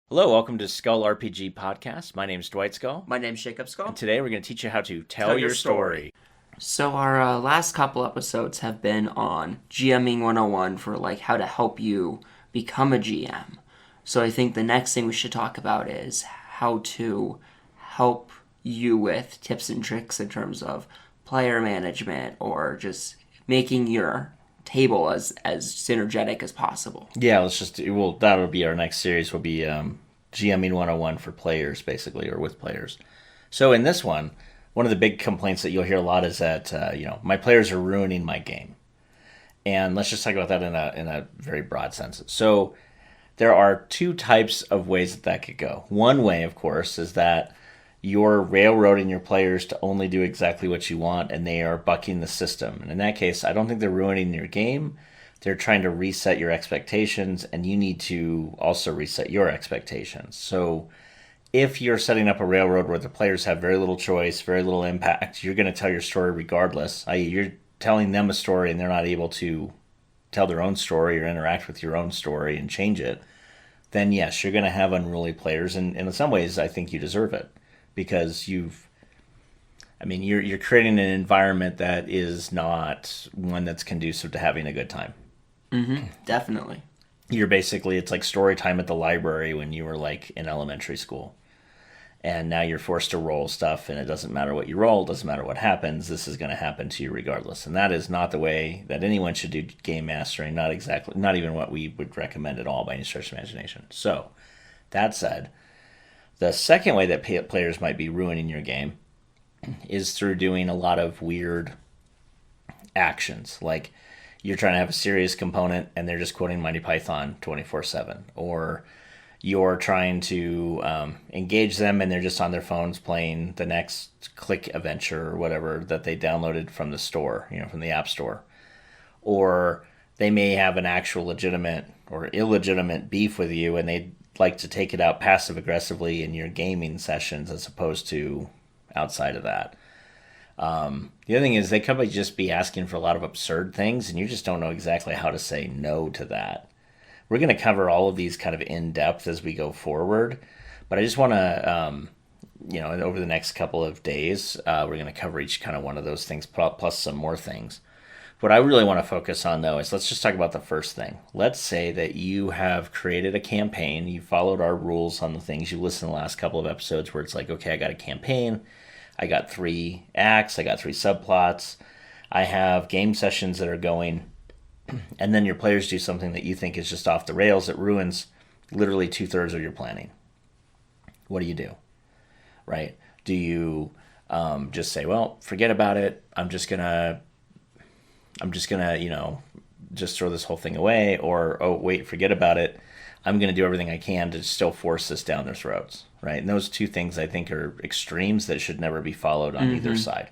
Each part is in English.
Hello, welcome to Skull RPG Podcast. My name's Dwight Skull. My name's Jacob Skull. And today we're going to teach you how to tell your story. So our last couple episodes have been on GMing 101 for how to help you become a GM. So I think the next thing we should talk about is how to help you with tips and tricks in terms of player management or just making your table as synergetic as possible. Yeah, that'll be our next series. Will be GMing 101 for players, basically, or with players. So in this one of the big complaints that you'll hear a lot is that my players are ruining my game, and let's just talk about that in a very broad sense. So there are two types of ways that could go. One way, of course, is that you're railroading your players to only do exactly what you want, and they are bucking the system. And in that case, I don't think they're ruining your game. They're trying to reset your expectations, and you need to also reset your expectations. So if you're setting up a railroad where the players have very little choice, very little impact, you're going to tell your story regardless, i.e. you're telling them a story and they're not able to tell their own story or interact with your own story and change it, then yes, you're going to have unruly players, and in some ways I think you deserve it. Because you're creating an environment that is not one that's conducive to having a good time. Mm-hmm, definitely. It's like story time at the library when you were in elementary school. And now you're forced to roll stuff, and it doesn't matter what you roll, it doesn't matter what happens, this is going to happen to you regardless. And that is not the way that anyone should do game mastering, not even what we would recommend at all by any stretch of imagination. So, that said, the second way that players might be ruining your game is through doing a lot of weird actions. Like you're trying to have a serious component and they're just quoting Monty Python 24/7. Or you're trying to engage them and they're just on their phones playing the next Click adventure or whatever that they downloaded from the store, from the App Store. Or they may have an actual legitimate or illegitimate beef with you and they like to take it out passive aggressively in your gaming sessions as opposed to outside of that. The other thing is they could just be asking for a lot of absurd things and you just don't know exactly how to say no to that. We're going to cover all of these kind of in depth as we go forward, but I just want to, over the next couple of days, we're going to cover each kind of one of those things plus some more things. What I really want to focus on, though, is let's just talk about the first thing. Let's say that you have created a campaign. You followed our rules on the things. You listened to the last couple of episodes where it's like, okay, I got a campaign. I got 3 acts. I got 3 subplots. I have game sessions that are going. And then your players do something that you think is just off the rails. It ruins literally 2/3 of your planning. What do you do? Right? Do you just say, well, forget about it. I'm just gonna, just throw this whole thing away, or, oh, wait, forget about it. I'm going to do everything I can to still force this down their throats, right? And those two things, I think, are extremes that should never be followed on either side.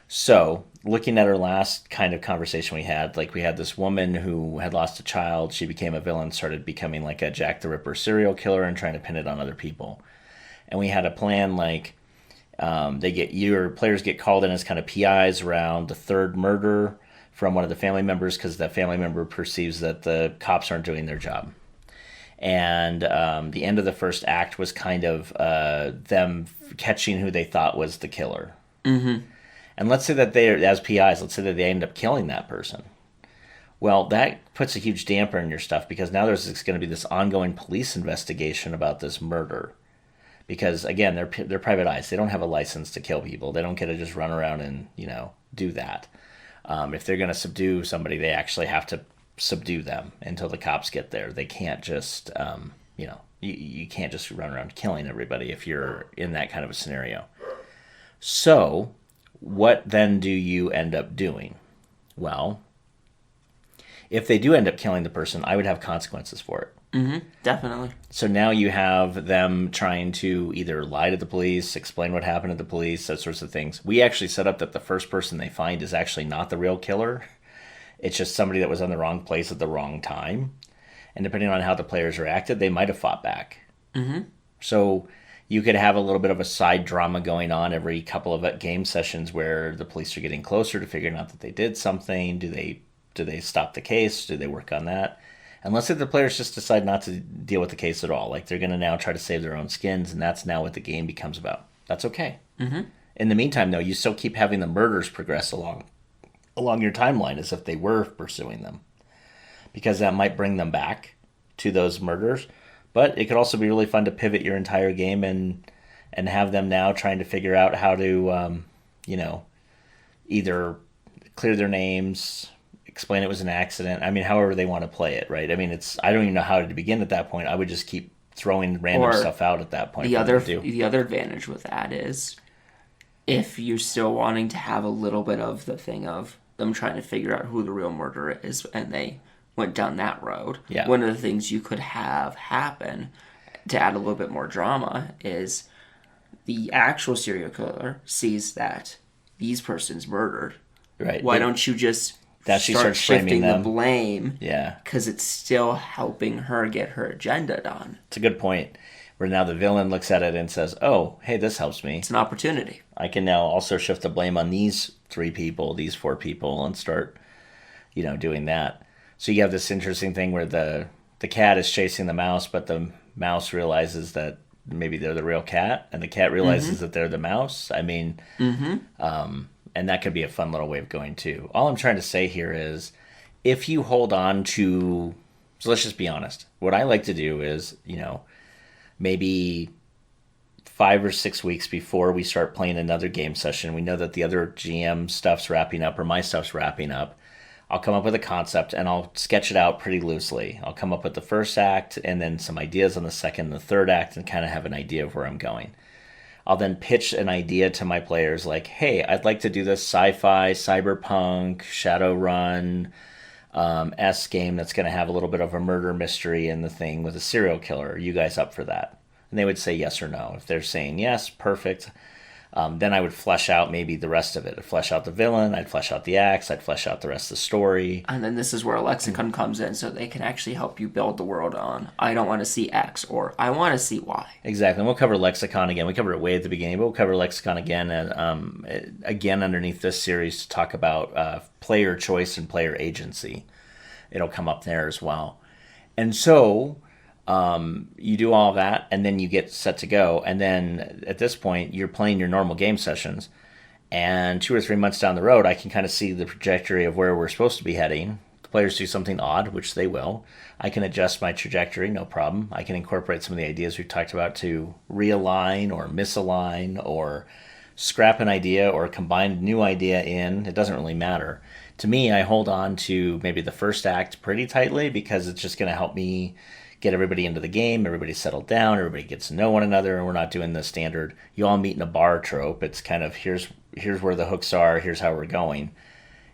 So, looking at our last kind of conversation we had this woman who had lost a child. She became a villain, started becoming like a Jack the Ripper serial killer and trying to pin it on other people. And we had a plan your players get called in as kind of PIs around the third murder from one of the family members because that family member perceives that the cops aren't doing their job. And the end of the first act was kind of them catching who they thought was the killer. Mm-hmm. And let's say that as PIs, let's say that they end up killing that person. Well, that puts a huge damper in your stuff because now there's going to be this ongoing police investigation about this murder. Because, again, they're private eyes. They don't have a license to kill people. They don't get to just run around and, do that. If they're going to subdue somebody, they actually have to subdue them until the cops get there. They can't just, you can't just run around killing everybody if you're in that kind of a scenario. So, what then do you end up doing? Well, if they do end up killing the person, I would have consequences for it. Mm-hmm, definitely. So now you have them trying to either lie to the police, explain what happened to the police, those sorts of things. We actually set up that the first person they find is actually not the real killer. It's just somebody that was in the wrong place at the wrong time. And depending on how the players reacted, they might have fought back. Mm-hmm. So you could have a little bit of a side drama going on every couple of game sessions where the police are getting closer to figuring out that they did something. Do they stop the case? Do they work on that? And let's say the players just decide not to deal with the case at all. Like they're going to now try to save their own skins, and that's now what the game becomes about. That's okay. Mm-hmm. In the meantime, though, you still keep having the murders progress along your timeline as if they were pursuing them, because that might bring them back to those murders. But it could also be really fun to pivot your entire game and have them now trying to figure out how to, either clear their names, explain it was an accident. I mean, however they want to play it, right? I mean, I don't even know how to begin at that point. I would just keep throwing random stuff out at that point. The other advantage with that is if you're still wanting to have a little bit of the thing of them trying to figure out who the real murderer is, and they went down that road. Yeah. One of the things you could have happen to add a little bit more drama is the actual serial killer sees that these persons murdered. Right. Why don't you just that she start starts shifting the blame? Yeah. Because it's still helping her get her agenda done. It's a good point. Where now the villain looks at it and says, oh, hey, this helps me. It's an opportunity. I can now also shift the blame on these 3 people, these 4 people, and start, doing that. So you have this interesting thing where the cat is chasing the mouse, but the mouse realizes that maybe they're the real cat, and the cat realizes that they're the mouse. I mean, and that could be a fun little way of going too. All I'm trying to say here is, if you hold on to, so let's just be honest. What I like to do is, maybe 5 or 6 weeks before we start playing another game session, we know that the other GM stuff's wrapping up or my stuff's wrapping up. I'll come up with a concept and I'll sketch it out pretty loosely. I'll come up with the first act and then some ideas on the second and the third act and kind of have an idea of where I'm going. I'll then pitch an idea to my players like, hey, I'd like to do this sci-fi, cyberpunk, Shadowrun esque game that's going to have a little bit of a murder mystery in the thing with a serial killer. Are you guys up for that? And they would say yes or no. If they're saying yes, perfect. Then I would flesh out maybe the rest of it. I'd flesh out the villain, I'd flesh out the acts, I'd flesh out the rest of the story. And then this is where a lexicon comes in, so they can actually help you build the world on, I don't want to see X, or I want to see Y. Exactly. And we'll cover lexicon again. We covered it way at the beginning, but we'll cover lexicon again again underneath this series to talk about player choice and player agency. It'll come up there as well. And so you do all that, and then you get set to go. And then at this point, you're playing your normal game sessions. And 2 or 3 months down the road, I can kind of see the trajectory of where we're supposed to be heading. The players do something odd, which they will. I can adjust my trajectory, no problem. I can incorporate some of the ideas we've talked about to realign or misalign or scrap an idea or combine a new idea in. It doesn't really matter. To me, I hold on to maybe the first act pretty tightly because it's just going to help me get everybody into the game, everybody settled down, everybody gets to know one another, and we're not doing the standard you all meet in a bar trope. It's kind of here's where the hooks are, here's how we're going.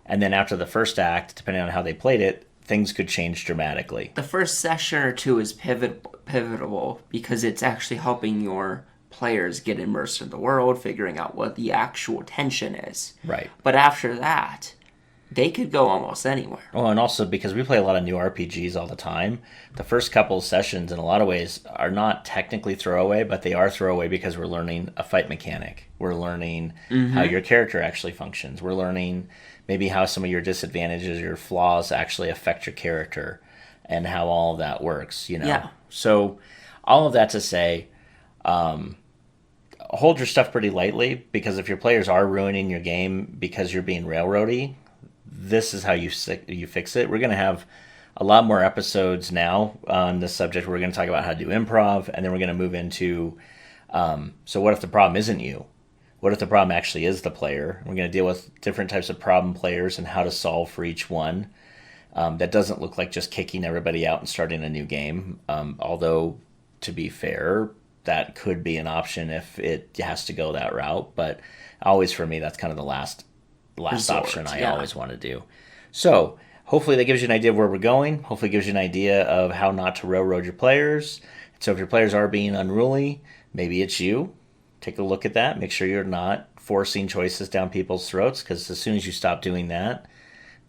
And then after the first act, depending on how they played it, things could change dramatically. The first session or two is pivotal because it's actually helping your players get immersed in the world, figuring out what the actual tension is. Right. But after that, they could go almost anywhere. Oh, and also because we play a lot of new RPGs all the time, the first couple of sessions in a lot of ways are not technically throwaway, but they are throwaway because we're learning a fight mechanic. We're learning how your character actually functions. We're learning maybe how some of your disadvantages, your flaws actually affect your character and how all of that works, Yeah. So all of that to say, hold your stuff pretty lightly, because if your players are ruining your game because you're being railroady, this is how you fix it. We're going to have a lot more episodes now on this subject. We're going to talk about how to do improv, and then we're going to move into, so what if the problem isn't you? What if the problem actually is the player? We're going to deal with different types of problem players and how to solve for each one. That doesn't look like just kicking everybody out and starting a new game. Although, to be fair, that could be an option if it has to go that route. But always for me, that's kind of the last Resort, option I always want to do. So hopefully that gives you an idea of where we're going. Hopefully it gives you an idea of how not to railroad your players. So if your players are being unruly, maybe it's you. Take a look at that. Make sure you're not forcing choices down people's throats, because as soon as you stop doing that,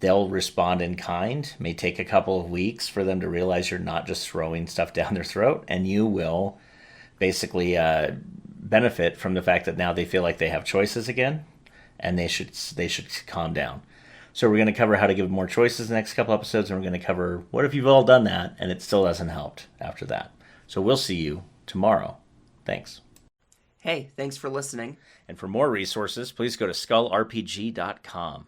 they'll respond in kind. It may take a couple of weeks for them to realize you're not just throwing stuff down their throat, and you will basically benefit from the fact that now they feel like they have choices again, and they should calm down. So we're going to cover how to give more choices in the next couple episodes, and we're going to cover what if you've all done that and it still hasn't helped after that. So we'll see you tomorrow. Thanks. Hey, thanks for listening. And for more resources, please go to skullrpg.com.